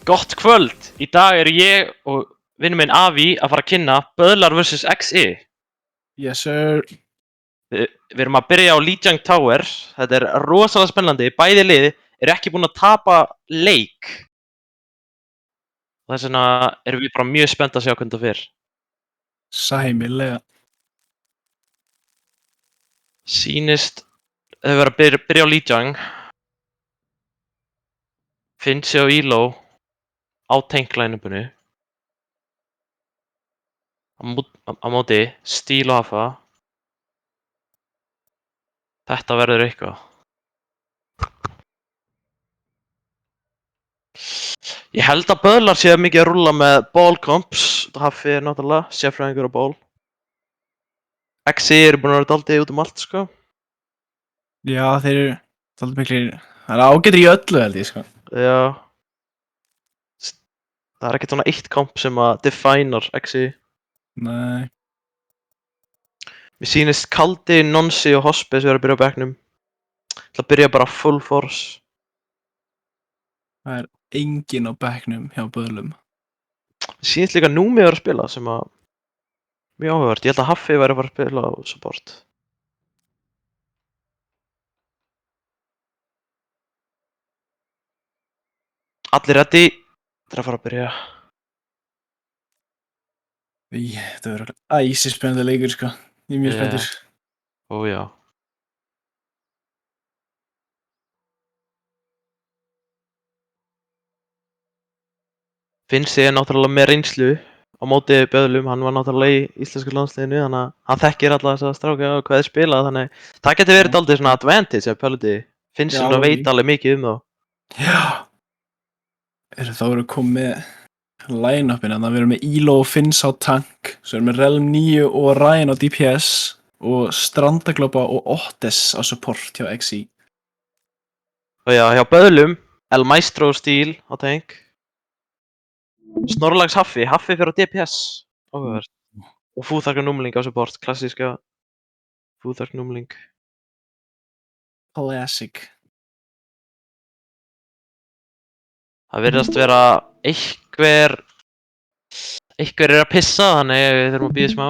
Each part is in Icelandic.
Gott kvöld! Í dag er ég og vinur minn Avi að fara að kynna Böðlar vs XI. Yes sir. Við erum að byrja á Lijiang Tower. Þetta er rosalega spennandi. Bæði lið eru ekki búin að tapa leik. Þess vegna erum við bara mjög spennt að sjá hvernig það fer. Sæmilega. Sýnist þau vera að byrja á Lijiang. Finsi og Elo á tank-line-upinu. Á móti Steel og Hafa. Þetta verður eitthvað. Ég held að Böðlar séu mikið að rúlla með ball comps. Hafi er náttúrulega sérfræðingur á ball. XI eru búin að vera daldið út allt, sko. Já, þeir eru daldið miklir. Það er ágættir í öllu held ég, sko. Já. Það er ekkert svona eitt komp sem að definar XI. Nei. Mér sýnist Kaldi, Nonsi og Hospes vera að byrja á bekknum. Það byrja bara full force. Það er enginn á bekknum hjá Böðlum. Mér sýnist líka Númi vera að spila sem að mjög áhugavert. Ég held að Hafi væri að fara að spila á support. Allir ready. Það er að fara að byrja. Þetta verður æsispennandi leikur, sko. Ég er mjög spenntur. Ó já. Finnst ég náttúrulega með reynslu á móti Böðlum. Hann var náttúrulega í íslensku landsliðinu, þannig að hann þekkir alla þessa stráka og hvað þeir spila, þannig það getur verið dálítið svona advantage ef Pöldi finnst svona að veita alveg mikið um þá. Já. Þá verður komið með line-upin, þannig að við erum með Elo og Finns á tank, svo erum við Realm 9 og Ryan á DPS og Strandaglópa og Ottes á support hjá XI. Og já, hjá Böðlum, El Maestro Steel á tank. Snorlags Hafi fyrir á DPS. Áhugavert. Og Fúþarkar Númling á support, klassíska Fúþark Númling. Classic. Það virðast vera einhver er að pissa, þannig við þurfum að bíða smá.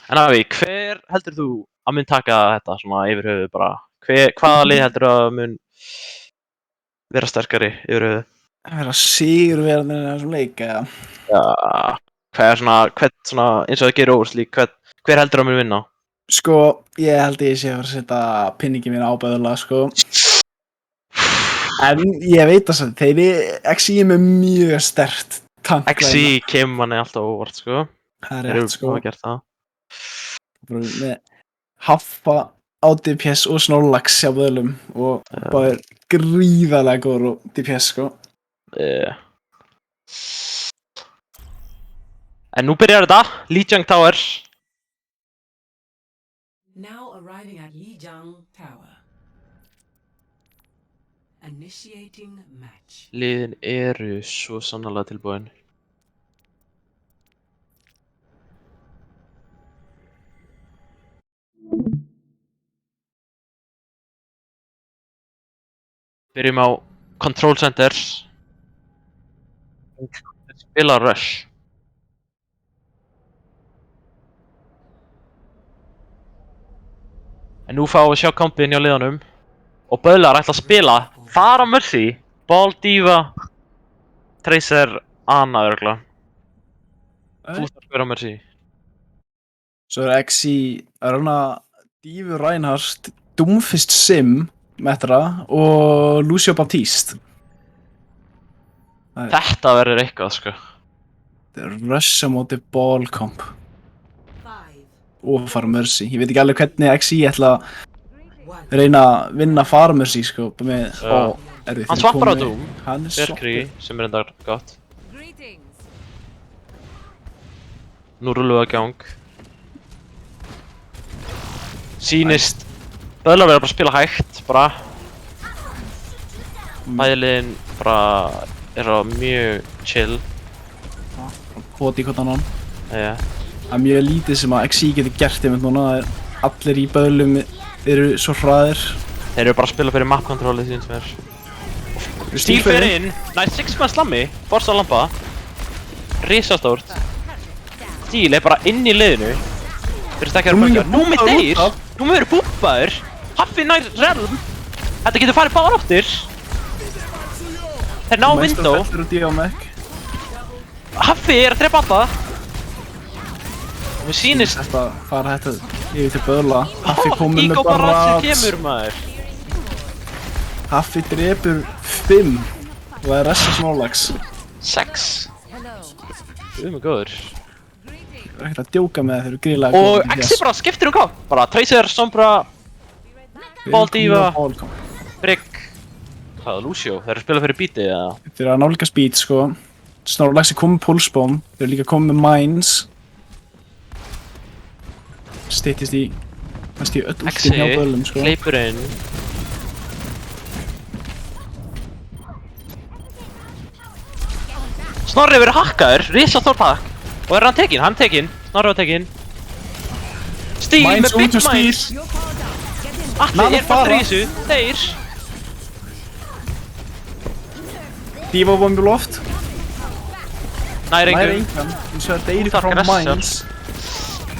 En Avi, hver heldur þú að mun taka þetta svona yfir höfuð bara? Hvaða lið heldur að mun vera sterkari yfir höfuð? Vera sigurverðin í þessum leik, eða? Já, hvern svona, eins og það gerir óverslík, hver heldur að mun vinna? Sko, ég held ég sé að fara að setja pinningi mín á Böðla, sko. En ég veit að þeir XI er með mjög sterkt tank. XI kemur manni alltaf óvart, sko. Það er rétt, sko. Þeir eru gert það. Með Hafa á DPS og Snorlax hjá Böðlum og bara gríðarlega góður á DPS, sko. En nú byrjar þetta, Lijiang Tower. Now arriving at Lijiang Tower. Initiating match. Liðin eru svo sannarlega tilbúin. Byrjum á Control Center. Spila Rush. En nú fáum við sjá kampinn hjá liðanum. Og Böðlar ætla að spila Fara Mercy, Ball Diva, Tracer, Ana örgla. Fúþarkur á Mercy. Svo XI Arona, Divu Reinhardt, Doomfist Sim, Metra og Lucio Baptiste. Þetta verður eitthvað, sko. Þetta er Rush á móti Ball Comp. Og Fara Mercy. Ég veit ekki alveg hvernig XI ætla að reyna að vinna Fara Mercy, sko. Hann swappar á Doom. Hann er Verkri, sem er enda gott. Nú rúlum við að gang. Sýnist Böðlar verður bara að spila hægt, bara. Bæliðin bara er á mjög chill. Hóti hvort annan. Já. Það er mjög lítið sem að XI getur gert einmitt núna. Allir í böðlum eru svo hraðir. Þeir eru bara að spila fyrir map controlið sín sem er. Stíl fyrir inn, næst 6-man slammi, forsa lampa. Risastórt. Stíl er bara inn í liðinu. Fyrir stekkjaður bönkar. Númi deyr! Númi verður búbbaður! Haffi nær Relm! Þetta getur farið báðar áttir! Þeir ná window! Haffi er að drepa alltaf! Mér sýnist... Þetta fara þetta yfir til böðla. Haffi komur með Ígó bara Barratsi kemur maður! Haffi drepur 5 og það er resta smálags. 6! Góður. Það er ekkert að djóka með þeir eru gríðlega Og Exi bara skiptir hvað? Bara Tracer, Sombra, Baldiva, Brigg. Hvað, Lucio? Þeir eru að spila fyrir beatið eða? Þeir eru að nálgast beat sko. Snorlax er komið með Pulsebomb. Þeir eru líka komið með Mines. Styttist í næst í öll últinn hjá böðlum sko. Hleypur inn. Snorri verið hakkaður, risastórt hakk. Og er hann tekinn? Hann tekinn. Snorri var tekinn. Stíl með Big Mines. Allir er bara í þessu. Þeir. Diva bomb í loft. Nær Nær engum. engan. Eins og þetta er frá Mines.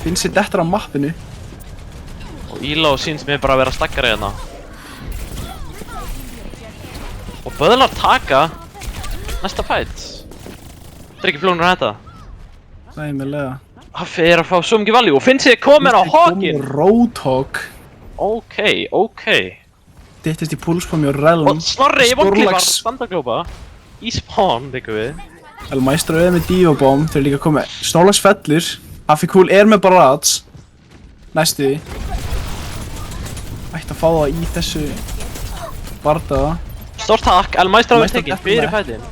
Finnst sér dettur á mappinu. Og Íló sýnst mér bara að vera stakkari hérna. Og böðlar taka næsta fight. Þetta er ekki flónur að hætta. Sæmilega. Haffi er að fá svo mikið value og finnst þið komin á Hawkin. Roadhog. Ok. Dittist í Pulsebomb og Relm. Og Snorri í vonklífar standaglópa. Í spawn, líka við. El Maestro er með Diva bomb. Þeir eru líka komið. Snorlax fellur. Haffi Cool er með Barrats. Næstu. Ætti að fá það í þessu bardaða. Stórt takk, El Maestro er Maestro tekinn dettur fyrir með. fætin.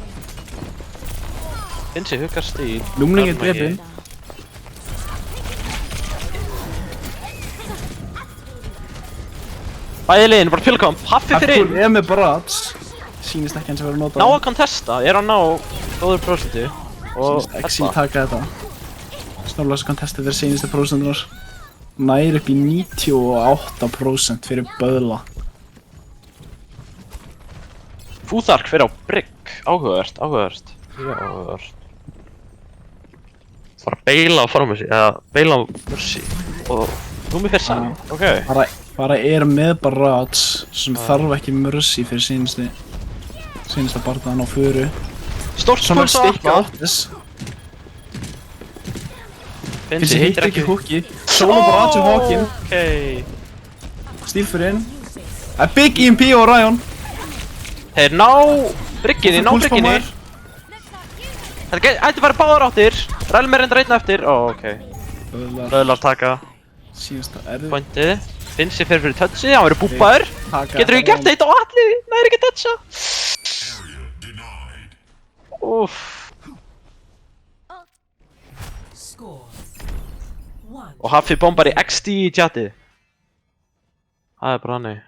Finnst þið huggar stíl. Lúmling er drepinn. Bæði liðin, bara pillkomp, Haffi fyrir Cool inn. er með Barrats. Sýnist ekki hans að vera notað. Ná að kontesta, er hann ná góður prosentu. Og Sýnist ekki taka þetta. Snorlax kontestið fyrir seinasta prósentunar. Nær upp í 98% fyrir böðla. Fúþark fyrir á Brigg, áhugavert. Mjög áhugavert. Bara beila á Pharmacy, eða beila á Mercy. Og Númi fyrir saman, ok. Bara er með Barrats sem þarf ekki Mercy fyrir seinasta bardaðan á föru. Stórt Svona spurs á stikka Alfa. Otis. Finnst þið heitir ekki húki. Solo Barrats og Hawkin. Ok. Stíl fyrir inn. Það er Big EMP og Ryan. Þeir ná brygginni. Þetta ætti að vera báðar áttir. Relm er reyndar einn eftir. Ó, ok. Böðlar taka Síðasta erðu. pointið. Finnst þið fyrir touchið, hann verður búbbaður. Getur ekki gert þetta og allir næri ekki toucha. Úff. Og Haffi bombar í XD í chati. Það er bara hannig.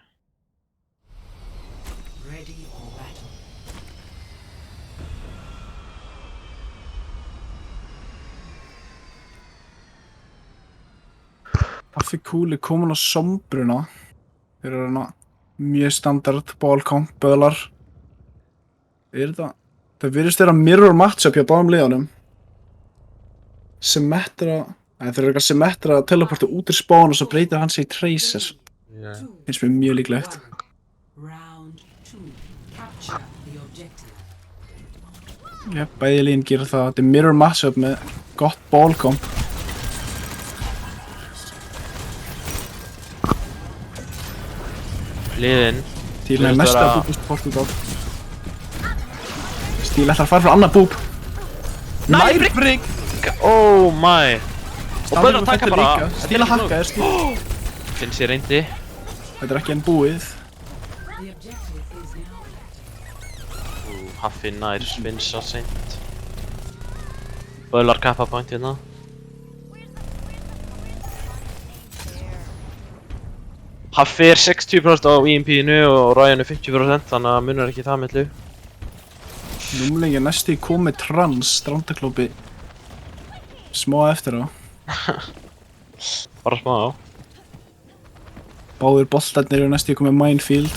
Haffi Cool er komin á Sombruna. Þeir eru hana mjög standard ballcount böðlar. Það virðist vera mirror matchup hjá báðum liðanum. Symmetra, þeir eru eitthvað Symmetra að teleporta út úr spawn og svo breytir hann sig í Tracer. Finnst mér mjög líklegt. Já, bæði liðin gera það. Þetta er mirror matchup með gott ballcount. Liðin. Stíl er mest að búbust port út af. Stíl ætlar að fara frá annað búb. Nær Brigg! Oh my. Og böðlar taka bara. Stíl að hakka er Stíl. Finnst ég reyndi. Þetta er ekki enn búið. Haffi nær spinsa seint. Böðlar kappa point hérna. Haffi er 60% á EMP-inu og Ryan er 50%, þannig að munar ekki það millu. Númling er næstu í komið trans, strandaklópi. Smá eftir á. Bara smá. Báðir boltarnir eru næstu komið minefield.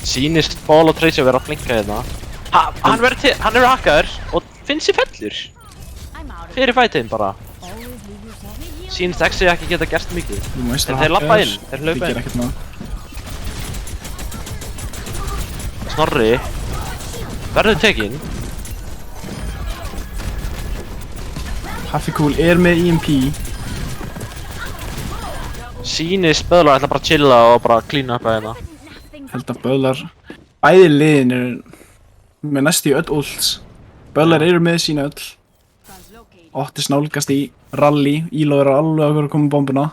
Sýnist Paul og Tracy að vera að flinka hérna. Hann er hakkaður og finnst sér fellur. Fyrir fætinn bara. Sýnist Exi ekki geta gert mikið. En þeir lappa inn, þeir hlaupa inn. Snorri verður tekinn. Hafikúl er með EMP. Sýnist Böðlar ætla bara að chilla og bara clean up hérna. Held að Böðlar, bæði liðin eru með næstu öll ults. Böðlar eru með sína öll. Otis nálgast í rally, Íló er alveg að koma bombuna.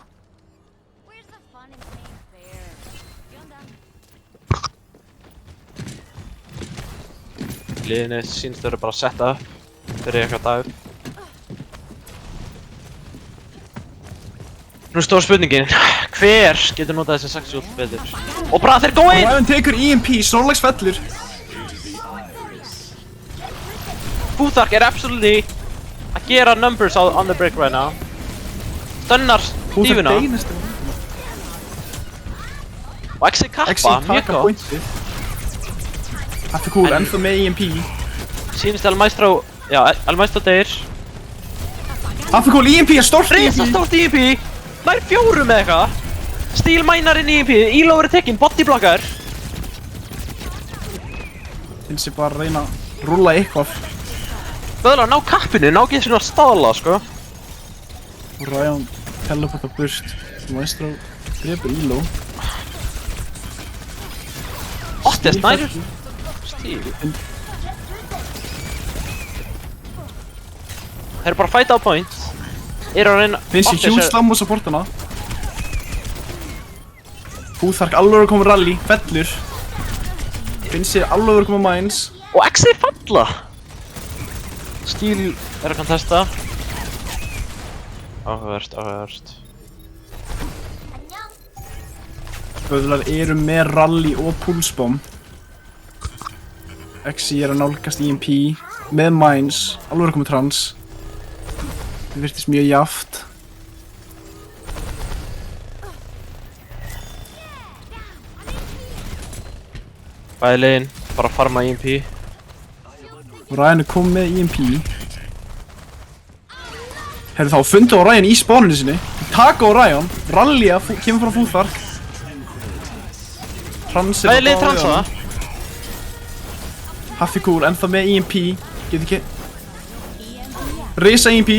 Liðinni sýnist þau eru bara að setta upp fyrir eitthvað dag. Nú stór spurningin, hver getur notað þessi 60 ult betur? Og bara þeir góða inn! Ræðan tekur EMP, Snorlax fellur. Futhark er absolutely að gera numbers on the break right now. Stunnar dífuna. Og Exi kappa, mjög gott. Hafikúl, ennþá með EMP. Sýnist El Maestro deyr. Hafikúl, EMP er stórt EMP. Risa stórt EMP! Nær 4 með eitthvað. Stíl mænar inn í EMP, Íló er tekinn, bodyblockar. Finnst ég bara að reyna að rúlla eitthvað. Böðlar ná kappinu, ná ekki svona staðla sko. Og Ryan teleporta burt. Maestro drepur Íló. Otis nær. Stíl. Þeir eru bara að fighta á point. Eru að reyna... Finnst ég huge slam og supportana. Futhark alveg að koma rally, fellur. Finnst ég alveg að koma mines. Og Exi falla! Stíl er að kontesta. Áhugavert. Böðlar eru með rally og pulsebomb. Exi er að nálgast EMP með mines, alveg að koma trans. Það virtist mjög jaft. Bæði liðin, bara farma EMP. Og Ryan er komið með EMP. Herru þá, fundu á Ryan í spáninu sinni. Taka á Ryan, rallya, kemur frá Futhark. Transir Bæði lið transa. Hafikúl, ennþá með EMP. Get ekki. Risa EMP.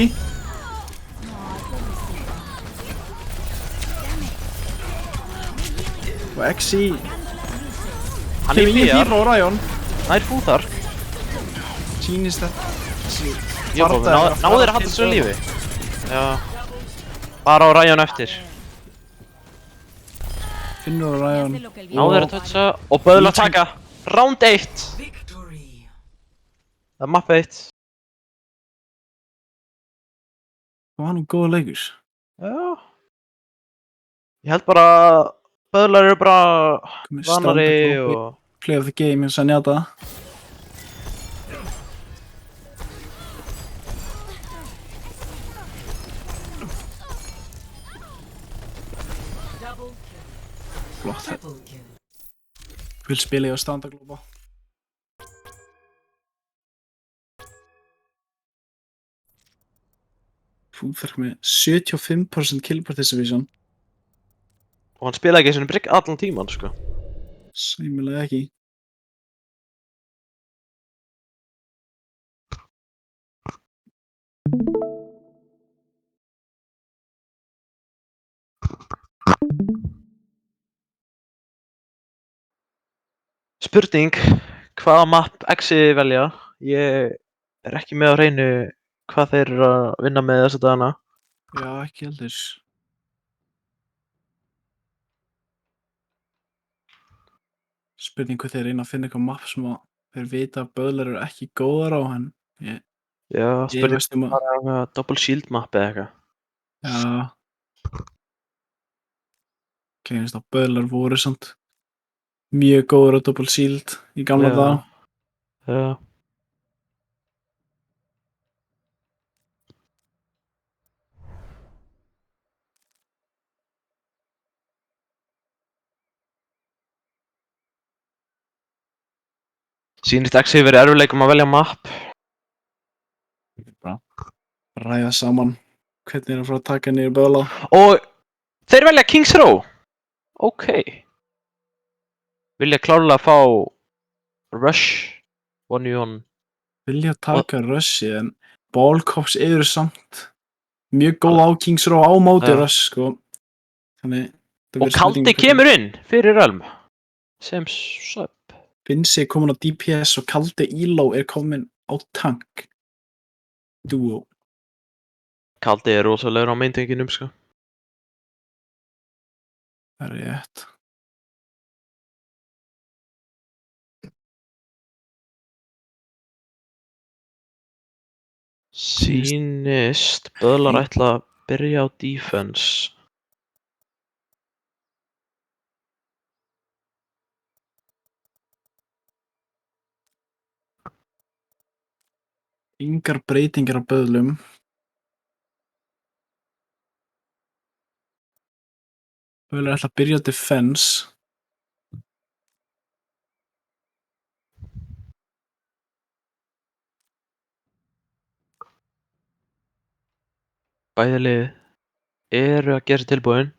Og Exi. Hann er EMP PR. frá Ryan. Nær Futhark. Sýnist þetta. Náður að halda þessu lífi. Já. Bara á Ryan eftir. Finnur á Ryan. Náður að toucha og Böðlar taka. Round 1. Victory. Það er map 1. Það var nú góða leikur. Já. Ég held bara að Böðlar eru bara vanari og... Play of the game eins og Senjata. Flott. Triple kill. Vil spila ég á standardglópa. Futhark með 75% kill participation. Og hann spilaði ekki svona brygg allan tíman, sko. Sæmilega ekki. Spurning, hvaða map Exi velja? Ég er ekki með á hreinu hvað þeir eru að vinna með þessa dagana. Já, ekki heldur. Spurning hvað þeir reyna að finna eitthvað map sem að þeir vita að Böðlar eru ekki góðar á hann. Já, Ég spurning veist um að... bara eitthvað double shield map eða eitthvað. Já. Gleymist að Böðlar voru samt mjög góður á double shield í gamla Já. daga. Já. Sýnist ekki verið erfiðleikum að velja mapp. Bara ræða saman hvernig er að fara að taka niður böðla. Og þeir velja Kings Row. Ok. Vilja klárlega fá Rush 1v1. Vilja taka Russi en Ballcops eru samt mjög góð á Kings Row á móti Rush sko. Þannig Og Kaldi kemur inn fyrir Ölm sem sub. Finnsi er komin á DPS og Kaldi Elo er komin á tank. Duo. Kaldi er rosalegur á maintanginum sko. Það er rétt. Sýnist Böðlar ætla að byrja á defense. Engar breytingar á böðlum. Böðlar ætla að byrja á defense. Bæði lið eru að gera tilbúin.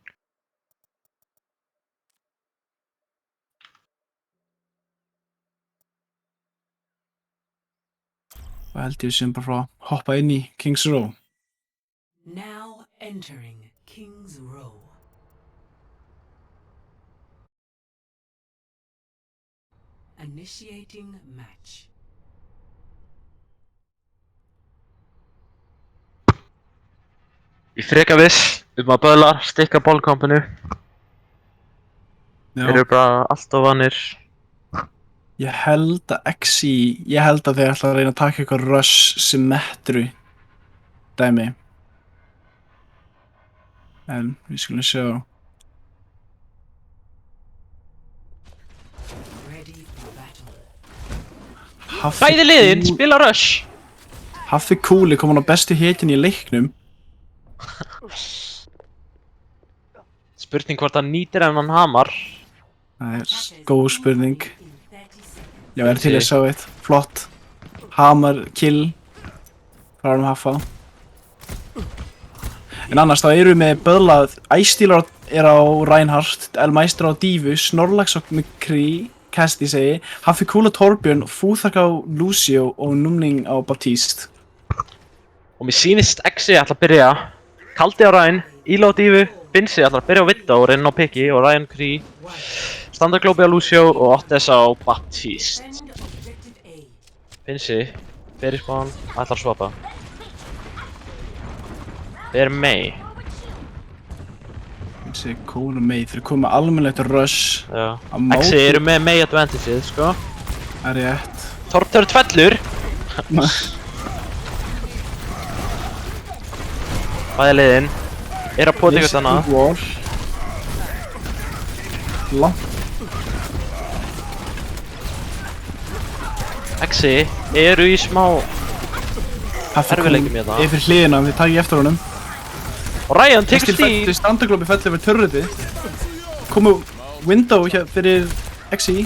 Og held ég sem bara frá að hoppa inn í Kings Row. Now entering King's Row. Initiating match. Ég freka viss að Böðlar stikka ballkompanu. Þeir eru bara alltof vanir. Ég held að þeir ætla að reyna að taka eitthvað Rush Symmetry dæmi. En við skulum sjá. Ready for battle. Bæði liðin spila Rush. Haffi Kúli kom hann á bestu hitinn í leiknum. Spurning hvort hann nýtir ef hann hamar. Það er góð spurning. Já, er til að sjá eitt. Flott. Hamar, kill. Frá Haffa. En annars þá eru við með böðlað. Æstílar er á Reinhardt, Elmeister á Dífu, Snorlax á McCree, Casti segi, Haffi Kúla Torbjörn, Fúþak á Lucio og Númning á Baptiste. Og mér sýnist Exi ætla að byrja. Kaldi á Ryan, Elo á Dífu, Finsi ætla að byrja á Vidda og reyna á Piggy og Ryan Cree. Standardglóbi á Lucio og Ottes á Baptiste. Defend objective A. Finsi, fyrir spawn, ætlar að swappa. Þeir Mei. Þessi Kúla Mei, þeir koma almennilegt Rush. Já. Á móti- Exi eru með Mei advantageið, sko. Það er rétt. Torptur tvellur. Bæði liðin eru að pota ykkur annað. Wall. Langt. Exi eru í smá Haffi erfiðleikum hérna. Yfir hliðina, við takkum eftir honum. Og Ryan tekur stíl. Standardglóbi fell yfir turriti. Komu window hér fyrir XI.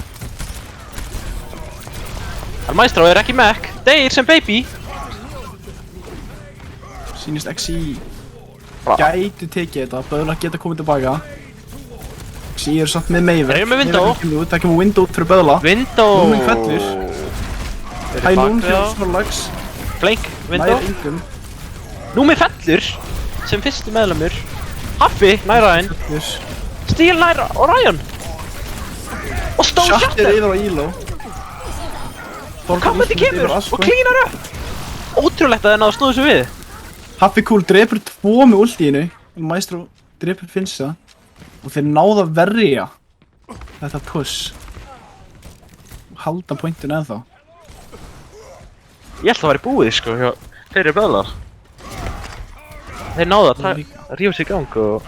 Elmeister er ekki mekk. Deyr sem baby. Sýnist XI Bra. gæti tekið þetta, Böðlar geta komið tilbaka. XI eru samt með Meiver. Þeir eru með window. Það kemur window fyrir Böðla. Window. Núming fellur. Hæ nún fyrir Snorlax. Flank, window. Nær engum. Númi fellur sem fyrsti meðlumur. Haffi nær Ryan. Stíl nær Ryan. Og stóð Shatter Shatter. yfir á Elo. Kammeti kemur og klínar upp. Ótrúlegt að þeir náðu að snúða þessu við. Haffi Kúl drepur 2 með ultíinu. Maestro drepur Finsa. Og þeir náðu að verja þetta push. Og halda pointinu ennþá. Ég held að það væri búið sko hjá fyrir Böðlar. Þeir náðu að rífa sig í gang og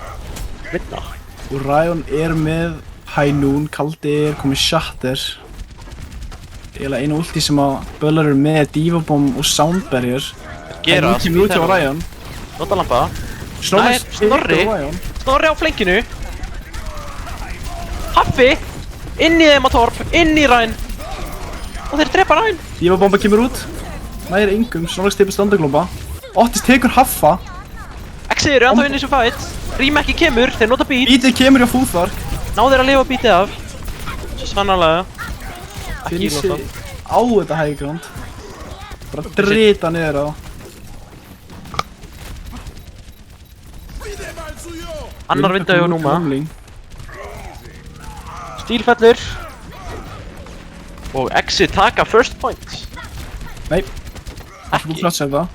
vinna. Og Ryan er með High Noon, Kaldi er komið Shatter. Eiginlega einu ulti sem að Böðlar eru með Divabomb og Soundbarrier. Gera High Noon kemur út hjá Ryan. Nota lampa. Snorri Snorri. á Ryan. Snorri á flankinu. Haffi inn í þeim á Torp, inn í Ryan. Og þeir drepa Ryan. Dífabomba kemur út. Nær engum, Snorlax teipur strandaglópa. Otis tekur Haffa. Exi eru ennþá inn í þessu fight. Rýmekki kemur, þeir nota beat. Bítið kemur hjá Fúþvark. Ná þeir að lifa beatið af. Svo sannarlega. Ekki Finnsi ílóta. á þetta high ground. Bara drita niður á. Annar vinda hjá Núma. Númling. Stíl fellur. Og Exi taka first point. Nei. Ekki búið klart sem það.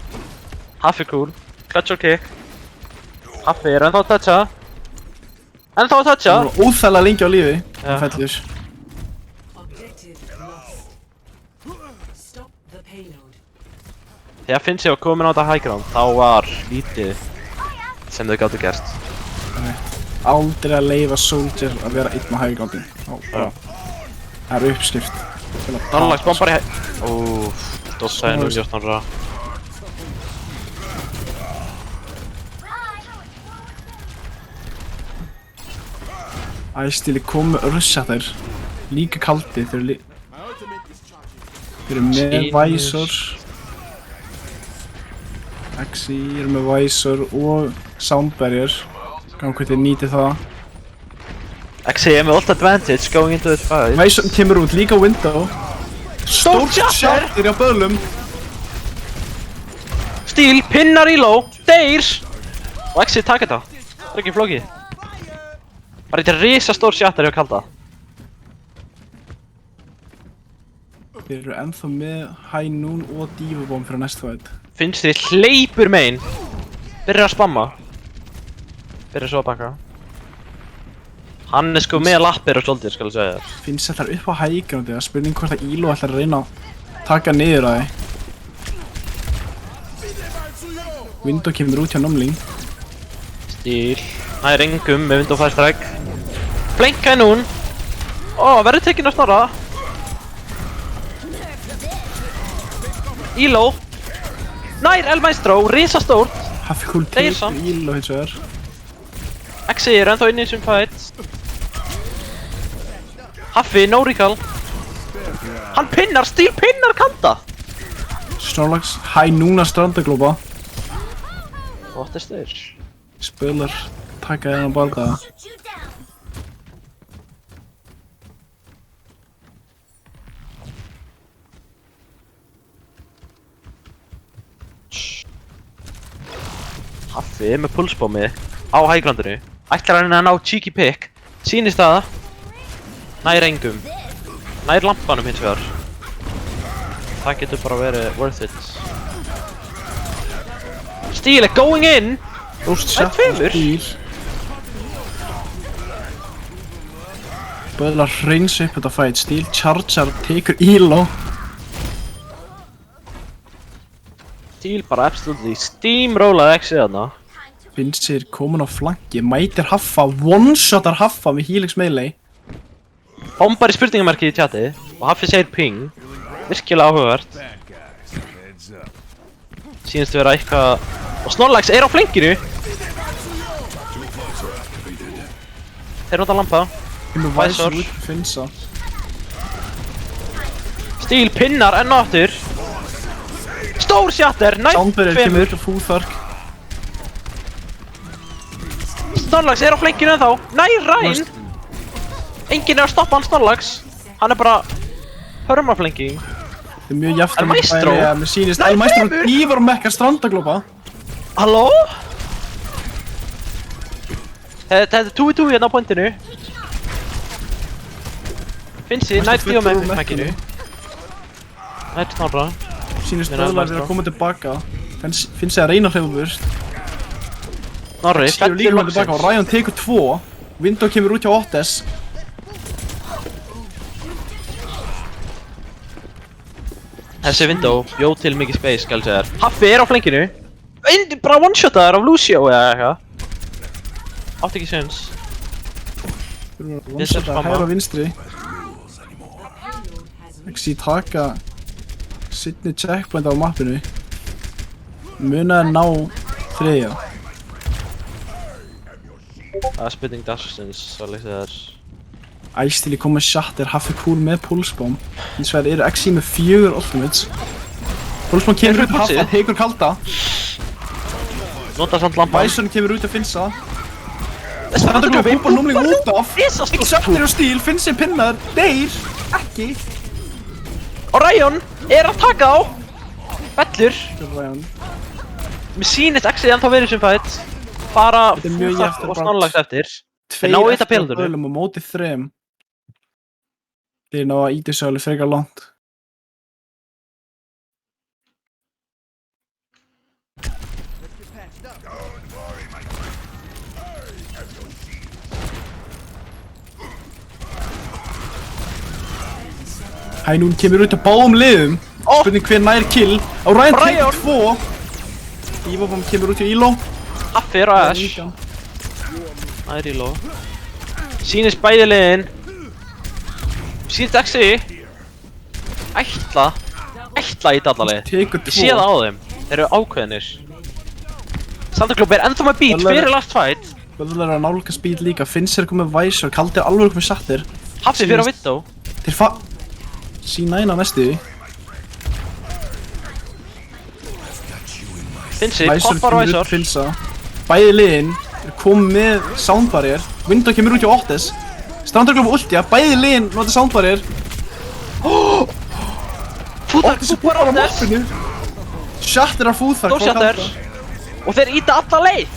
Haffi cool. Clutch og kick. Haffi er ennþá að toucha. Ennþá að toucha. Það var óþægilega lengi á lífi. Já. Það fellur. Objective lost. Stop the payload. Þegar Finnsi var komin á þetta high ground, þá var lítið sem þau gáttu gert. Aldrei að leifa Soldier að vera einn á high groundin. Það er uppskrift. Snorlax bombar í Úff, dossaði nú Jósnarra. Æstíli kom með Ursatar. Líka kaldi, þeir eru með Visor. Exi eru með Visor og Sound Barrier. Gangi hvernig þið nýtið það. Exi er með ult advantage going into this fight. Visor kemur út, líka window. Stórt shatter! Er á böðlum. Stíl, pinnar í low, deyr! Og Exi taka þetta. Það er ekki flókið. Bara þetta risastór shatter hjá kalda. Þeir eru ennþá með High Noon og Divabomb fyrir næstu fight. Finnst þið hleypur megin. Byrjar að spamma. Byrjar svo að baka. Hann er sko með lappir og soldier, skal ég segja þér. Finnst þetta upp á high groundi, það er spurning hvort að Elo ætlar að reyna að taka niður að þið. Window kemur út hjá Numling. Stíl. Það er engum með window fire strike. Flenka nún. Ó, verður tekinn að Snorra. Elo. Nær El Maestro, risastórt. Haffi cool Deyr tegur samt. Elo hins vegar. Exi er ennþá inn í þessum fight. Haffi, no recall. Hann pinnar, Stíl pinnar kalda. Snorlax, High Noon að strandaglópa. What is this? Spölar taka þennan bardaga. Haffi er með pulsbommi á hægrandinu. Ætlar hann að ná cheeky pick. Sýnist það. Nær engum. Nær lampanum hins vegar. Það getur bara verið worth it. Stíl er going in. Róst Það er tveimur. Stíl. Spölar hreins upp þetta fight. Stíl charger tekur Elo. Stíl bara absolutely steamrollaði Exi þarna. Finnst sér komin á flanki. Mætir Haffa, one-shotar Haffa með Helix melee. Bombar í spurningamarkið í chati og Haffi segir ping. Virkilega áhugavert. Sýnist vera eitthvað. Og Snorlax er á flankinu. Þeir nota lampa. Kemur Visor. Visor út, Finnsa. Stíl pinnar enn og aftur. Stór shatter, nætt Soundbarrier kemur tveimur. út á Fúþvark. Snorlax er á flankinu ennþá. Nær Ryan. Enginn er að stoppa hann Snorlax. Hann er bara hörmaflanking. Þetta er mjög jafnt El Maestro? Mér sýnist Nei, El Maestro tveimur. dýfur og mekkar strandaglópa. Halló? Þetta er 2v2 hérna á pointinu. Finnsi, nætt því á mekkinu. Nætt Snorra. Sýnist Mér er El Böðlar er Maestro. að koma tilbaka. Finnst sér að reyna að hleypa burt. Snorri, Sýnir líka koma tilbaka og Ryan tekur 2. Window kemur út hjá Otis. Þessi window bjóð til mikið space, skal ég segja þér. Haffi er á flankinu. Bara one-shotaður af Lucio eða eitthvað. Átti ekki séns. Vonsetta spamma. hægra vinstri. Exi taka seinni checkpoint á mappinu. Munaði ná þriðja. Það er spurning dagsins, skal ég segja þér. Æstil kom með Shatter, Haffi Cool með Pulsebomb. Hins vegar eru XI með 4 ultimates. Pulsebomb kemur út, Haffa tekur kalda. Nota samt lampan. Bison kemur út að Finnsa. Strandaglópa húpar Númling út af. Shatter og Steel, Finnsi pinnar, deyr, ekki. Orion er að taka á. Bellur. Mér sýnist XI ennþá verið sem fætt. Bara fúþart og snarlagt eftir. Þeir náðu þetta pélundunni. Og mótið 3. Þeir náðu að íta þessu alveg frekar langt. Hænún kemur út af báðum liðum. Spurning hver nær kill. Á Ryan tekur 2. Ívabom kemur út í Elo. Haffi er á Ash. Nær Elo. Sýnist bæði liðin. Sýnist XI. Ætla í dallalið. Tekur 2. Ég sé það á þeim. Þeir eru ákveðnir. Strandaglópa er ennþá með beat fyrir last fight. Böðlar er að nálga speed líka. Finnser komið Visor. Kaldir alveg komið Shatter. Haffi fyrir á Widow. Þeir C9 á næstu. Finnsi, poppar Visor. Finnsa. Bæði liðin kom með soundbarrier. Window kemur út hjá Ottes. Strandaglópa ultja. Bæði liðin nota soundbarrier. Fúþart súpar Ottes. Shatter á Fúþart. Shatter. Og þeir íta alla leið.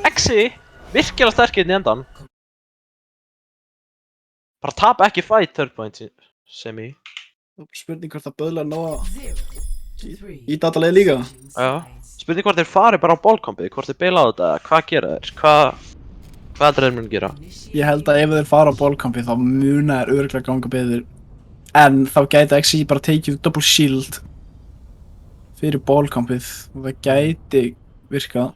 XI virkilega sterkir inn í endan. Bara tapa ekki fight third point semi. Spurning hvort það böðlar ná að íta alla leið líka. Já. Spurning hvort þeir fari bara á ballkampið, hvort þeir beila á þetta, hvað gera þeir, hvað heldur þeir mun gera? Ég held að ef þeir fara á ballkampið þá muna þeir örugglega ganga betur. En þá gæti XI bara tekið double shield fyrir ballkampið og það gæti virkað.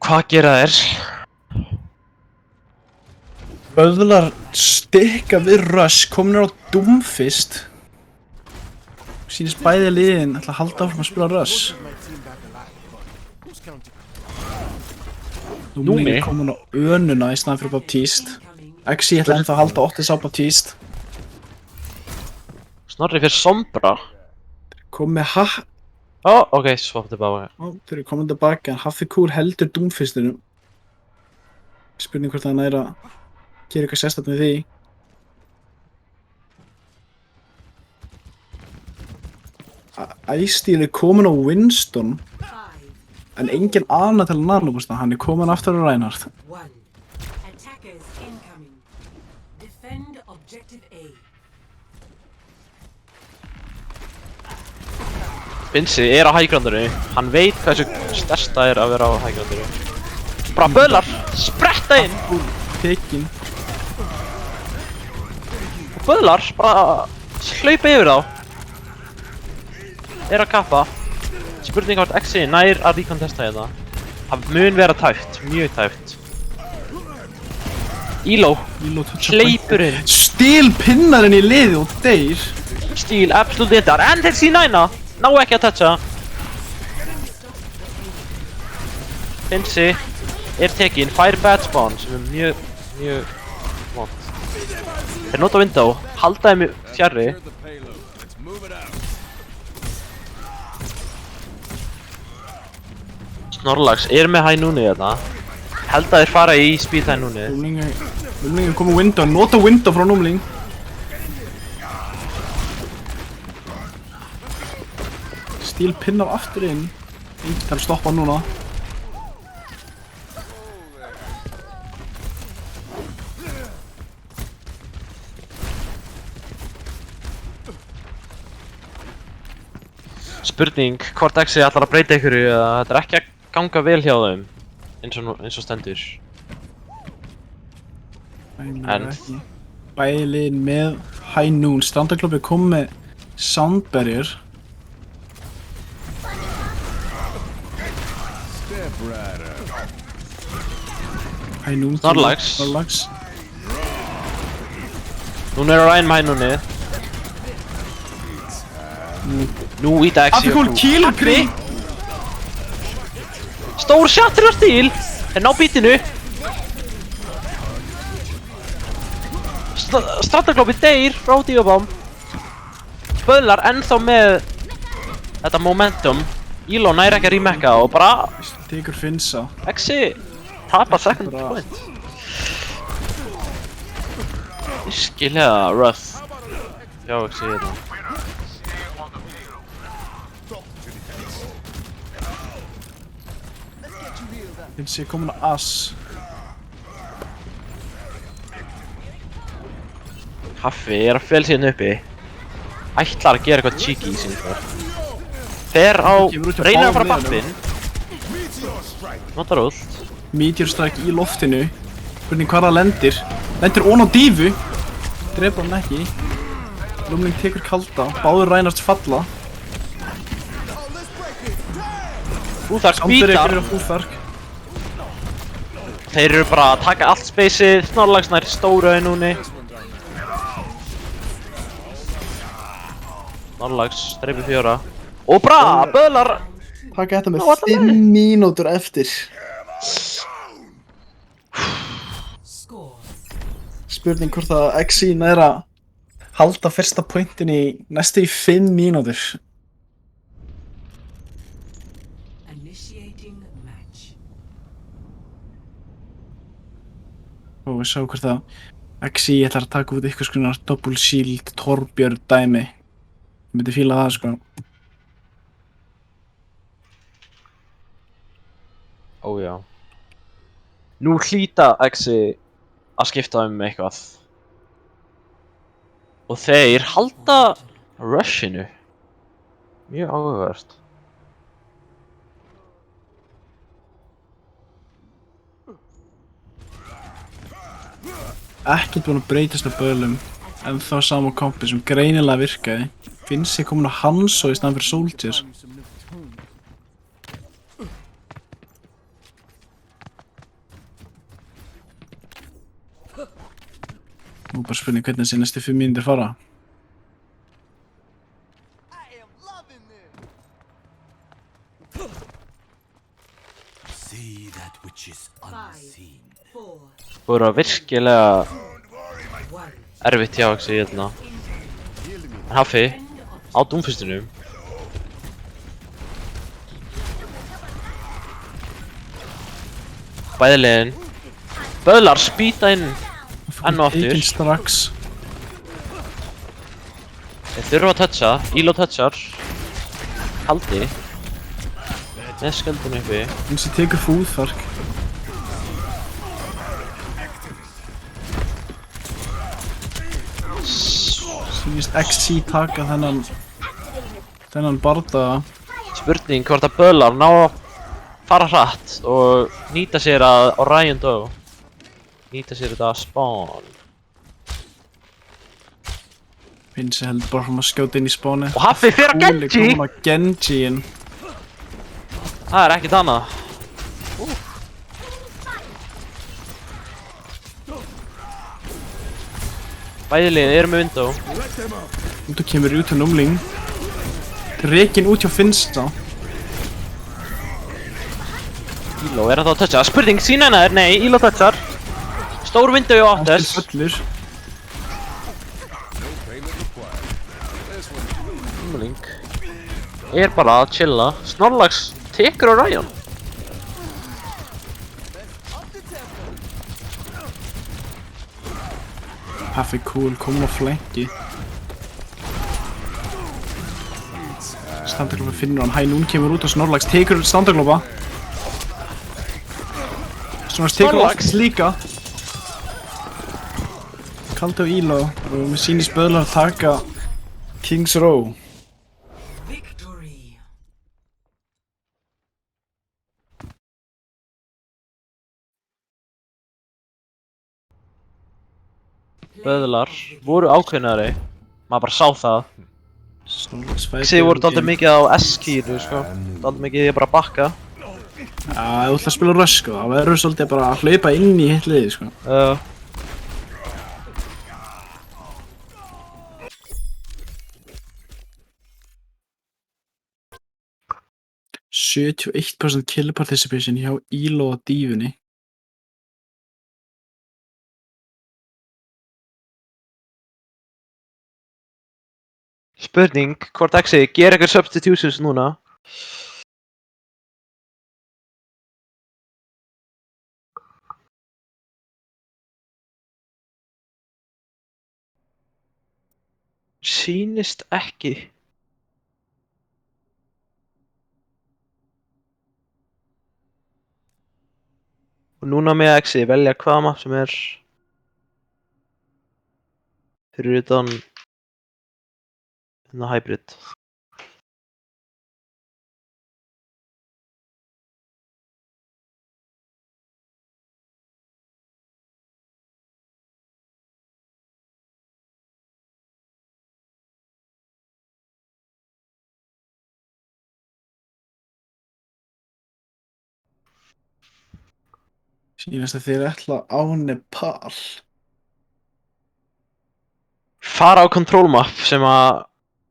Hvað gera þeir? Böðlar stikka við Rush, komin á Doomfist. Sýnist bæði liðin ætla að halda áfram að spila Rush. Númi komin á önuna í staðan fyrir Baptiste. XI ætla ennþá að halda Ottes á Baptiste. Snorri fyrir Sombra. Kom með Ok, swap tilbaka. Þeir eru komin tilbaka en Haffi Cool heldur Doomfistinum. Spurning hvort það næra gera eitthvað sérstætt með því. Æstil er komin á Winston en engin annað til að nærlúpast hann er komin aftur á Reinhardt. Attackers incoming. Defend objective A. Finnsi er á hægrandinu, hann veit hversu stærsta er að vera á hægrandinu. Bara böðlar, spretta inn! Tekin. Böðlar, bara hlaupa yfir þá. Er að kappa. Spurning hvort XI nær að recontesta hérna. Það mun vera tæft, mjög tæft. Elo, hleypur inn. Steel pinnarinn í liði og deyr. Steel, absolutt hittar, en þeir C9-a! Ná ekki að toucha. Finnsi er tekin, fire bad spawn sem er mjög vont. Þeir nota Window, halda þeim fjarri. Snorlax er með Hænúni þarna. Held að þeir fara í speed Hænúni. Númling er komið Window, nota Window frá Númling. Steel pinnar aftur inn. Enginn kann stoppa núna. Spurning hvort XI ætlar að breyta einhverju eða þetta er ekki að ganga vel hjá þeim eins og stendur. En bæði liðin með Hænún. Strandaglópa er komið með soundbarrier. Snorlax. Núna er Ryan með hænunni. Nú í dag Aftur kom kill. Stór shattur á stíl. Þeir ná bítinu. Strandaglópi deyr frá Díobám. Böðlar ennþá með þetta momentum. Elo næri ekki að remekka og bara Tekur Finsa. Exi tapa second point. Virkilega rough. Já, Exi hérna. Finsi komin á ass. Haffi er að fel síðan uppi. Ætlar að gera eitthvað cheeky í sinni fyrr. Fer á, reynir að fara bappinn. Notar ult. Meteor strike í loftinu. Spurning hvar það lendir. Lendir ón á dífu. Drepa hann ekki. Lumling tekur kalda. Báður Reinhardt falla. Fúþark Sander bítar. fyrir að Fúþark. Þeir eru bara að taka allt spacið. Snorlax nær stóru núni. Snorlax, dreipir 4. Og bra, böðlar. Taka þetta með Ná, allan 5 mínútur eftir. Score. Spurning hvort að Exi nær að halda fyrsta pointin í næstu í 5 mínútur. Initiating match. Og við sjáum hvort að Exi ætlar að taka út eitthvað skonar double shield, Torbjörn dæmi. Ég myndi fíla það sko. Ó já. Nú hlýta Exi að skipta eitthvað. Og þeir halda rushinu. Mjög áhugavert. Ekkert búinn að breytast á böðlum. En þá sama kompi sem greinilega virkaði. Finsi komin á Hanzo í staðan fyrir Soldier. Nú bara spurning hvernig þessi næstu 5 mínútur fara. See that which is unseen. 4, Búið að virkilega 1. erfitt hjá Exi hérna. En Haffi, á dúmfistinum. Bæði liðin. Böðlar spýta inn. Enn og aftur. Tekinn strax. Þeir þurfa að toucha. Elo touchar. Haldi. Með skjöldun uppi. Finsi tekur Fúþark. Sýnist Exi taka þennan bardaga. Spurning hvort að böðlar ná að fara hratt og nýta sér að Orion dó. Nýta sér þetta spawn. Finsi heldur bara frá að skjóta inn í spáni. Og Haffi fyrir að Fúli Genji! komin að Genji inn. Það er ekkert annað. Bæði liðin eru með window. Út og kemur út hjá Numling. Rekin út hjá Finsta. Elo er það að toucha. Spurning sína hennar, nei, Elo touchar. Stór window í Ástil Otters. föllur. Numling er bara að chilla. Snorlax tekur Orion. Haffi cool, komin á flanki. Standarglópa finnur hann, hæ, núna kemur út og Snorlax tekur standarglópa. Snorlax tekur Snorlax. Otters líka. Kaldi á Elo og mér sýnist böðlar að taka Kings Row. Victory. Böðlar voru ákveðnari. Maður bara sá það. Snorlax fæði. Þið voru dálítið mikið á S-kýru, sko. Dálítið mikið ég bara að bakka. Já, ef þú ætlar að spila rush, sko, þá verður svolítið bara að hlaupa inn í hitt liði, sko. 71% kill participation hjá Elo og Dífunni. Spurning, hvort Exi gera eitthvað substitutions núna? Sýnist ekki. Og núna með Exi velja hvaða map sem er. Fyrir utan hybrid. Sýnast að þeir ætla á Nepal. Fara á control map sem að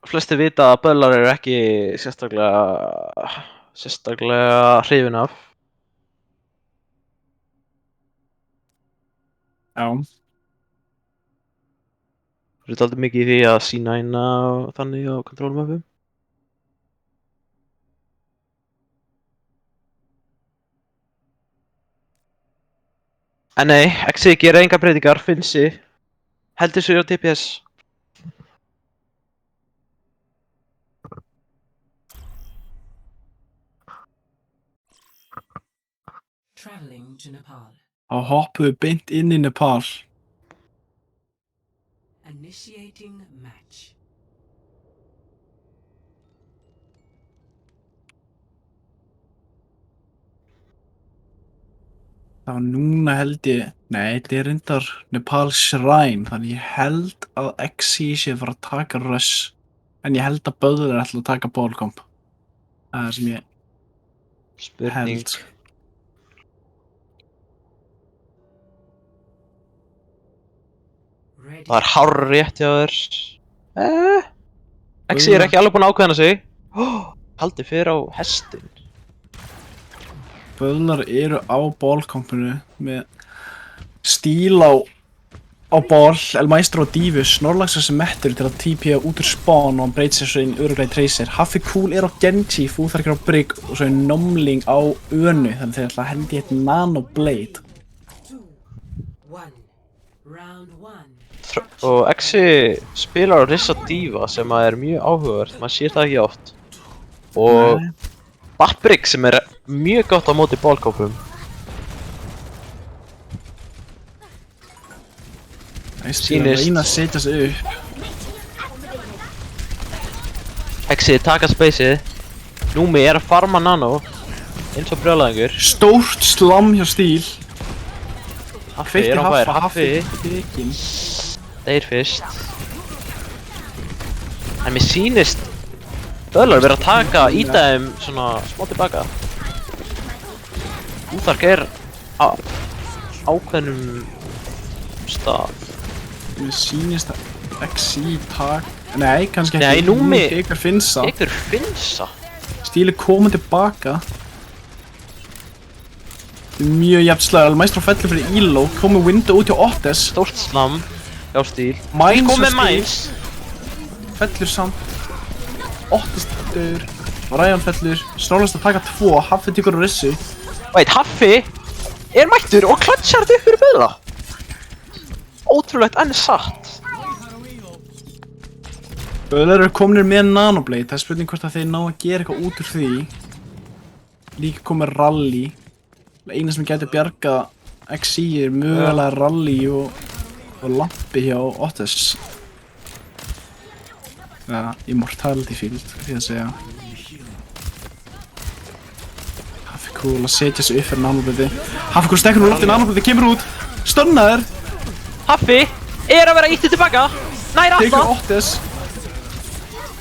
flestir vita að böllar eru ekki sérstaklega hrifin af. Já. Það er dálítið mikið í því að sína eina og þannig á control mapum. En nei, Exi gera enga breytingar, Finnsi heldur sig á DPS. Traveling to Nepal. Þá hoppuðu beint inn í Nepal. Initiating match. Það var núna held ég, nei, þetta er reyndar Nepal Shrine, þannig ég held að Exi sé að fara að taka rush, en ég held að Böðlar ætla að taka ballcomp. Það er sem ég Spurning. held. Ready. Það er hárrétt hjá þér. Exi er ekki alveg búinn að ákveðna sig. Haldi fyrir á hestin. Böðlar eru á ballcompinu með stíl á ball, El Maestro og Dífu, Snorlaxar sem mettur til að TP út úr spawn og hann breytir sér svo inn örugglega í Tracer. Haffi Cool er á Genji, Fúþarkir á Brigg og svo er Nomling á Önu, þannig þeir ætla að hendi eitt Nano Blade. 2, 1. Round 1. Og Exi spilar á Rissa Diva sem að er mjög áhugavert, maður sér það ekki oft. Og Nei. Batbrigg sem er mjög gott á móti ballkópum. Það er að reyna að setja sig upp. Exi taka spacið. Númi er að farma nano eins og brjálæðingur. Stórt slam hjá Stíl. Haffi er á fær, Haffi Haffi. deyr fyrst. En mér sýnist Böðlar verið að taka ídæðum svona smá tilbaka. Fúþark er á ákveðnum stað. Mér sýnist að Exi tak... Nei, kannski ekki. Nei, Númi tekur Finnsa. tekur Finnsa. Stíl er komið tilbaka. Þetta er mjög jafn slag. Maestro fellur fyrir Elo, komið window út hjá Ottes. Stórt slam hjá Stíl. Mines Kom á með Stíl. Mines. Fellur samt. Ottes dör. Ryan fellur. Snarlast að taka 2. Haffi tekur á Rissu. Veit, Haffi er mættur og klatsjar þetta upp fyrir Böðla. Ótrúlegt enn satt. Böðlar eru kominir með Nanoblade. Það er spurning hvort að þeir ná að gera eitthvað út úr því. Líka komið Rally. Eina sem gæti að bjarga Exi er mögulega Rally og lampi hjá Ottes. Ja, Immortality Field, hvað því að segja. Haffi Cool að setja sig upp fyrir Nanoblade. Haffi Cool stekkur úr lofti, Nanoblade kemur út. Stunnaður. Haffi er að vera íttið tilbaka. Nær Tekur alltaf. Ottes.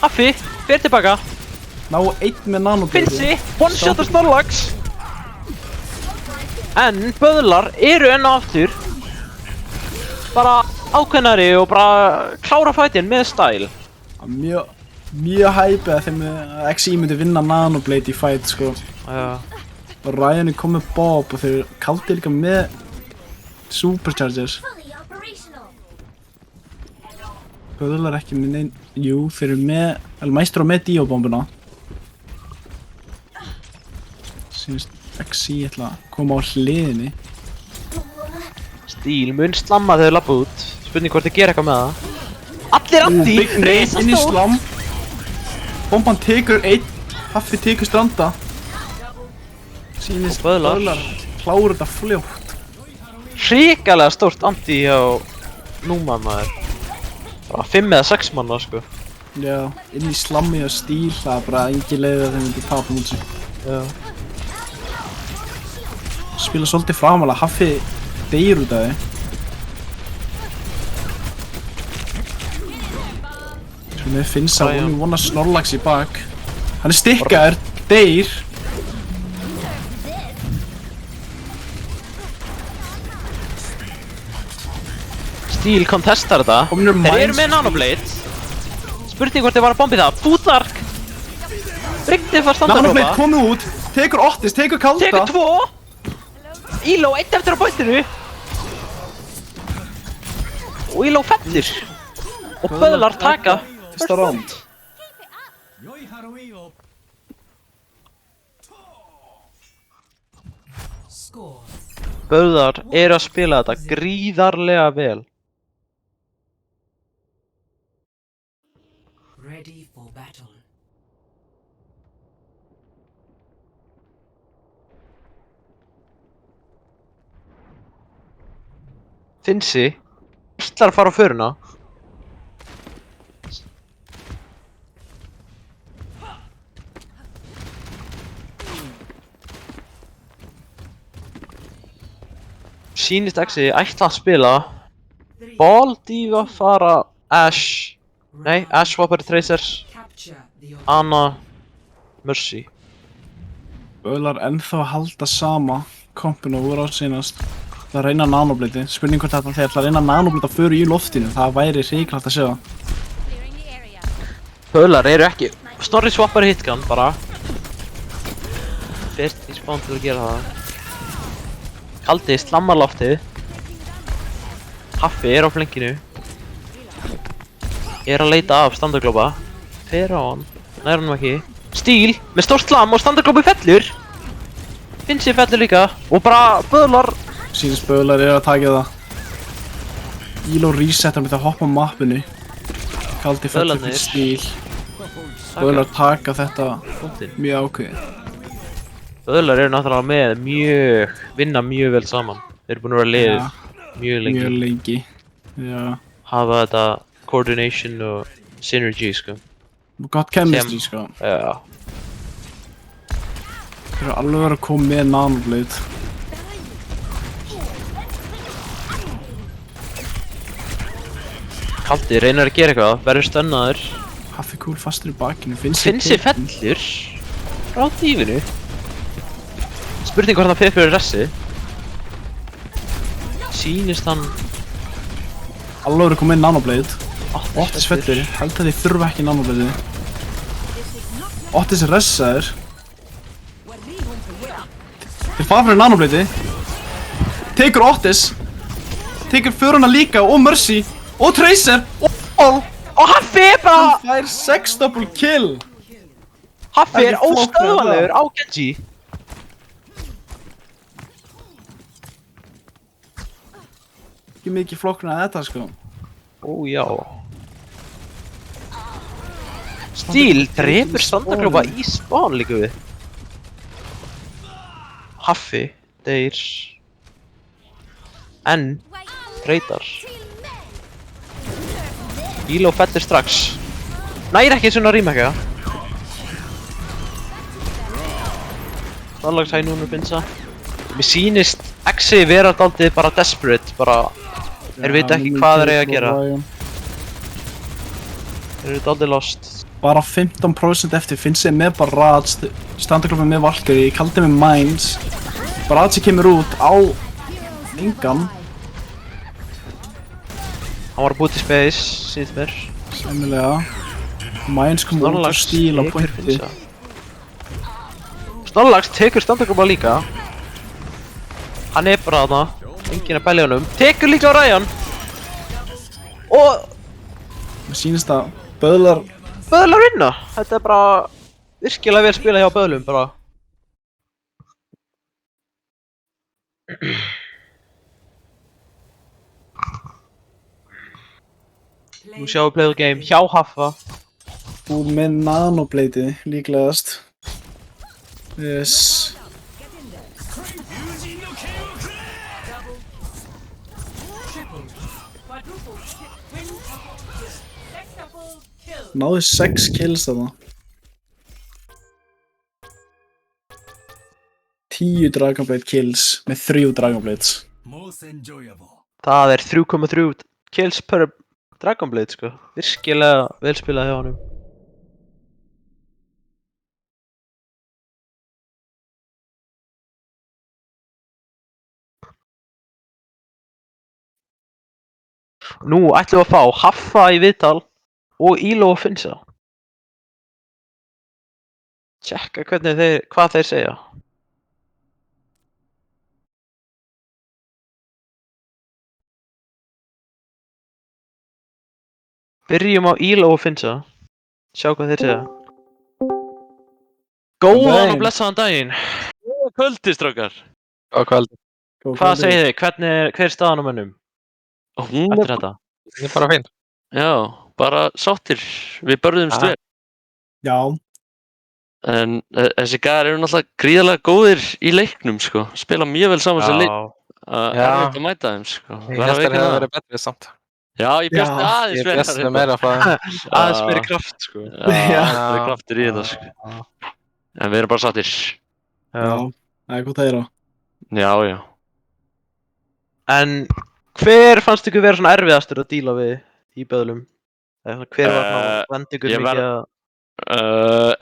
Haffi fer tilbaka. Ná einn með Nanoblade. Finnsi, one shot af Snorlax. En Böðlar eru enn og aftur bara ákveðnari og bara klára fætinn með stæl. Mjög mjög hæpið að þeim XI myndi vinna Nanoblade í fight sko. Já. Og Ryan er komið Bob og þeir kaldi líka með Superchargers. Böðlar ekki með neinn, jú þeir eru með, El Maestro með Dio-bombuna. Sýnist XI ætla að koma á hliðinni. Stíl mun slamma þegar þau labba út. Spurning hvort þið gera eitthvað með það. Allir andi! Inn í slam. Bomban tekur einn, Haffi tekur stranda. Sýnist Og Böðlar. Böðlar klára þetta fljótt. Hrikalega stórt andi hjá Núma maður. Bara 5 eða 6 manna sko. Já, inn í slammi og Stíl, það er bara engin leið að þeim myndi tapa út sig. Já. Spila svolítið framalega, Haffi deyr út af því. Svo með finnst að vonum vona Snorlax í bak. Hann er stikkaður, deyr. Stíl kontestar þetta. Komnir Þeir eru Minds- með Nanoblade. Spurning hvort þið var að bombi það. Bútark! Bryggnið far Nanoblade standardrópa. komið út, tekur Otis, tekur Kalda. Tekur 2. Íló, 1 eftir á pointinu. Og Íló fellir. Og Böðlar taka. Fyrsta round. Score. Böðlar eru að spila þetta gríðarlega vel. Ready for battle. Finnsi ætlar að fara á föruna. Sýnist Axi ætla að spila Ball, Diva, fara Ash. Nei, Ash swappar Tracer, Capture the Ana, Mercy. Böðlar ennþá að halda sama kompinu og voru á sínast. Það að reyna Nanoblade. Spurning hvort þetta þegar það reyna Nanoblade að föru í loftinu. Það væri hrikalegt að sjá. Böðlar eru ekki. Snorri swappar hitgun bara. Fyrst í spán til að gera það. Kaldi slammar loftið. Haffi er á flankinu. Er að leita af standardglópa. Fer á hann. Nær hann ekki. Stíl með stórt slam og standardglópi fellur. Finnsi fellur líka. Og bara Böðlar. Sýnist Böðlar er að taka það. Íló resetar með það að hoppa á mappinu. Kaldi fellur Böðlarnir. fyrir Stíl. Böðlar taka þetta Punktin. mjög ákveðið. Böðlar eru náttúrulega með vinna mjög vel saman. Þeir eru búin að vera liðið mjög lengi. Mjög lengi. Já. Hafa þetta coordination og synergy sko. Gott chemistry sko. Já. Þeir eru alveg verið að koma með Nanoblade. Kaldi reynir að gera eitthvað, verður stönnaður. Haffi kúl fastur í bakinu. Finnsi Finnsi fellur frá dífinu. Spurning hvort hann fer fyrir ressi. Sýnist hann alveg verið að koma með Nanoblade. Otis Otis fellur. Held að þið þurfa ekki Nanoblade. Otis er ressaður. Þeir fara fyrir Nanoblade. Tekur Otis. Tekur föruna líka og Mercy. Og Tracer. Og Ball. Og Haffi er bara Hann fær 6 double kill. Haffi er Ekki flóknara en óstöðvanlegur á Genji. Ekki mikið flokkna að þetta sko. Ó já. Stíl drefur standardglópa í spán líka við. Haffi deyr. En reytar. Íló fellur strax. Næri ekki svona rýmækja. Starlagshæ núna binsa. Mér sýnist Axi vera daldið bara desperate, bara þeir veit ekki hvað þeir eiga að gera. Þeir eru daldið lost. Bara 15% eftir. Finnsi með bara Rats. Standardklubba með Valkyrie. Kaldi með Mines. Ratsi kemur út á engan. Hann var að búið til space, síðan mér. Sæmilega. Mines kom út og Snorlax stíl á tekur pointi. Finsa. Snorlax tekur standarkópa líka. Hann bara þarna. Enginn að bælja honum. Tekur líka á Ryan. Og Mér sýnist að böðlar Böðlar vinna. Þetta bara virkilega vel spilað hjá Böðlum bara. Nú sjáum við play the game hjá Haffa. og með nanobleiti líklegast. Yes. Náði 6 kills þarna. 10 Dragon Blade kills með 3 Dragon Blades. Most enjoyable. Það er 3,3 kills per Dragon Blade sko. Virkilega vel spilað hjá honum. Nú ætlum við að fá Haffa í viðtal og Elo og Finsa. Tjekka hvað þeir segja. Byrjum á Elo og Finsa. Sjá hvað þeir segja. Góðan og blessaðan daginn. Góða kvöldi, strákar. Góða kvöld. Hvað segið þið? Hver er staðan á mönnum? Hún Eftir þetta? er bara fín. Já, bara sáttir. Við börðumst vel. Já. En þessi gæðar eru náttúrulega gríðarlega góðir í leiknum, sko. Spila mjög vel saman sem leik. Já. Erfitt að mæta þeim, sko. Ég held að það hefði verið betri samt. Já, ég bjóst aðeins Ég bjóst meira frá það. Aðeins meiri kraft, sko. Já, það er kraftur í þetta, sko. En við erum bara sáttir. Já. Það er gott að heyra. Já, já. En hver fannst ykkur vera svona erfiðastur að díla við í Böðlum? Hver var svona vend ykkur ég mikið að...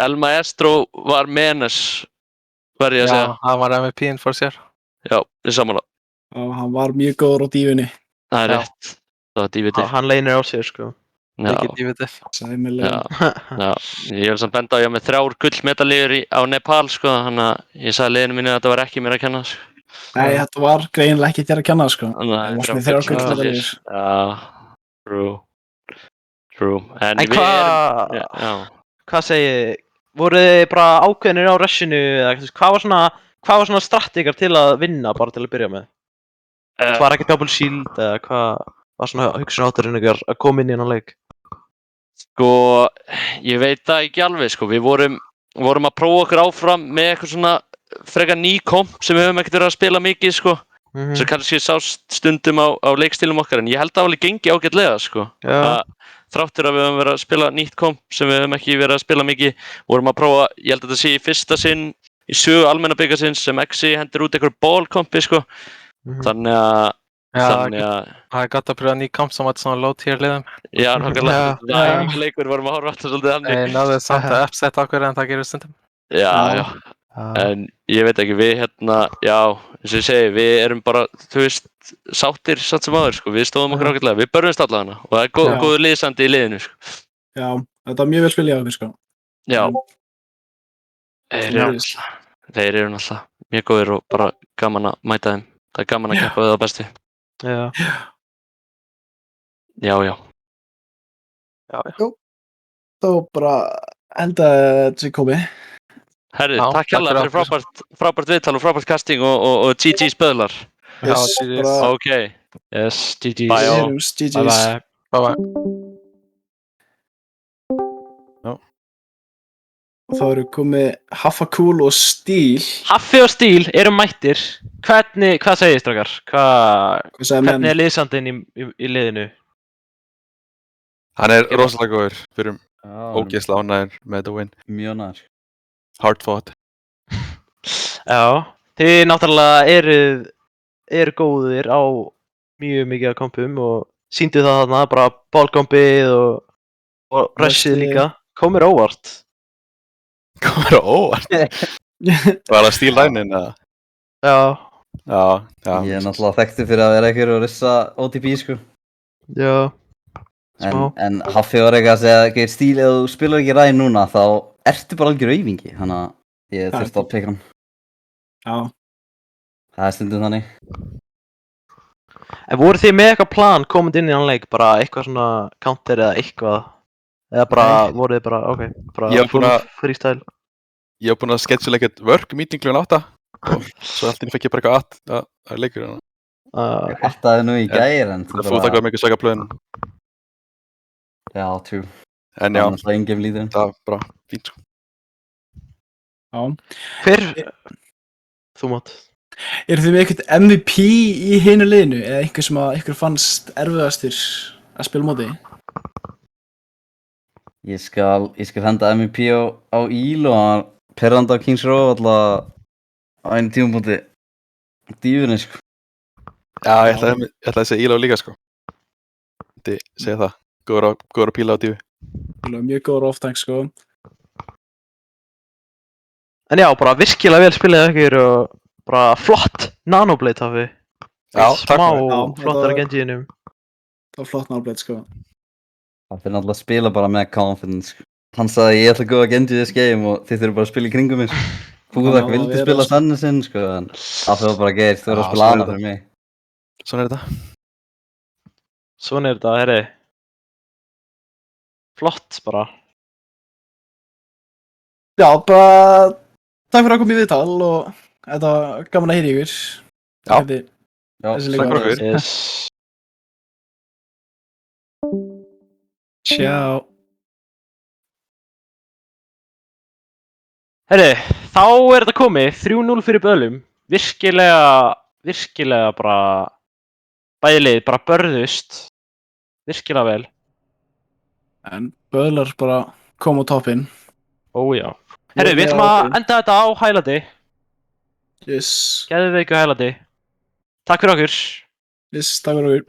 El Maestro var menes, verð ég að segja. Já, hann var MVP-inn fór sér. Já, ég samanlega. Já, hann var mjög góður á dífunni. Það er Já. rétt. Það var díviti. Hann leynir á sér, sko. Já, Ekki dívitið. Sæmilega. já. Ég vil samt benda á ég með 3 gullmedaljur á Nepal, sko. Þannig að ég sagði liðinu minni að þetta var ekki mér að kenna, sko. Nei, þetta var greinilega ekki þér að kenna, sko. Þannig Það að varst með 3 gullmedaljur. Já, true. En En við erum... Já. hvað segið, voruð þið bara ákveðnir á rushinu eða hvað var svona strategar til að vinna bara til að byrja með? Það var ekki double shield eða hvað var svona hugsunarhátturinn ykkar að koma inn í þennan leik? Sko, ég veit það ekki alveg, sko. Við vorum að prófa okkur áfram með eitthvað svona frekar ný komp sem við höfum ekkert verið að spila mikið, sko. Svo kannski sást stundum á leikstílum okkar, en ég held að alveg gengi ágætlega, sko. Já. Þráttur að við höfum verið að spila nýtt komp sem við höfum ekki verið að spila mikið, vorum að prófa, ég held að þetta sé í fyrsta sinn í sögu almenna byggarsins sem Exi hendur út einhver ballkompi, sko. Þannig að Það er gott að pröfa ný komp sem var svona low tier liðum. Já, nákvæmlega. Það er ekki leikur, vorum að horfa alltaf svolítið þannig. Nei, náðu samt að upset okkur en það gerir stundum. Já. En ég veit ekki, við já, eins og ég segi, við erum bara, þú veist, sáttir satt sem áður, sko. Við stóðum okkur ágætlega, við börjumst allavega og það er góður liðsandi í liðinu, sko. Já, þetta var mjög vel spilið á okkur, sko. Já. Þeir eru náttúrulega mjög góðir og bara gaman að mæta þeim. Það er gaman að keppa við það besti. Já. Já. Þá bara held að þetta sé komið. Herri, Já, takk hérlega fyrir frábært viðtal og frábært casting og GG spöðlar. Já, bara... Ok. Yes, GG's. Bye all. GG's. Bye. Og þá eru komið Haffa Cool og Stíl. Haffi og Stíl eru mættir. Hvað segir þið, strákar? Hvernig er liðsandinn í liðinu? Hann er rosalega góður, fyrir ógeðslega ánægður með þetta win. Mjög nær. Hard fought. Já, þið náttúrulega eru góðir á mjög mikið af kompum og sýndu það þarna, bara ballkompið og rushið líka. Komir óvart. Komur á óvart? Var það Stíl rænin eða? Já. Ég er náttúrulega þekktur fyrir að vera ekkur og rissa OTP, sko. Já. Smá. En Haffi var eitthvað að segja, okay, stíl, ef þú spilar ekki Ryan núna, þá ertu bara algjör auðvingi, þannig að ég þurfti að peka hann. Já. Það er stundum þannig. En voru þið með eitthvað plan komandi inn í hann leik, bara eitthvað svona counter eða eitthvað? Eða bara, voru þið bara, ok, bara Ég var búinn að- freestyle? Ég var búinn að schedule ekkert work meeting klukkan 8 og svo allt inni fekk ég bara eitthvað að leikur hérna. Alltaf nú í gær, en Það fóð það mikið svaka plön. Já, true. En já, Það er alltaf engum lítur. það var bara fínt sko. Já. Hver? Þú mátt. Eru þið með eitthvað MVP í hinu liðinu eða einhver sem að ykkur fannst erfiðastur að spila á móti? Ég skal henda MVP á Íl og hann perrandi á Kings Row alltaf á einu tímabúti dífunni, sko. Já, ég ætlaði að segja Íló líka sko. Þið segja það. Góður að píla á dífu. Mjög góður off-tank, sko. En já, bara virkilega vel spilaði ykkur og bara flott nanoblade hafi. Já, takk Smá fyrir. Já, flottar þetta- Genjiðinum. Það var flott náblið, sko. Það fyrir náttúrulega að spila bara með confidence, sko. Hann sagði ég ætla að góða að Genji this game og þið þurfum bara að spila í kringum mig, sko. Fúðak Já, vildi við spila erum- sannu sinn, sko, en það fyrir bara að gerast, þú verður að Já, spila svo er hana þetta. fyrir mig. Svona er þetta. Svona er þetta, herri. Flott bara. Já, bara takk fyrir að koma í viðtal og þetta var gaman að heyra í ykkur. Já. Já, Þessi takk líka. fyrir okkur. Yes. Tjá. Herri, þá er þetta komið, 3-0 fyrir bölum. Virkilega bara bæðið bara börðust. Virkilega vel. En böðlar bara kom á toppinn. Ó já. Herri, við ætlum að enda þetta á hælandi. Yes. Geðveiku hælandi. Takk fyrir okkur. Yes, takk fyrir okkur.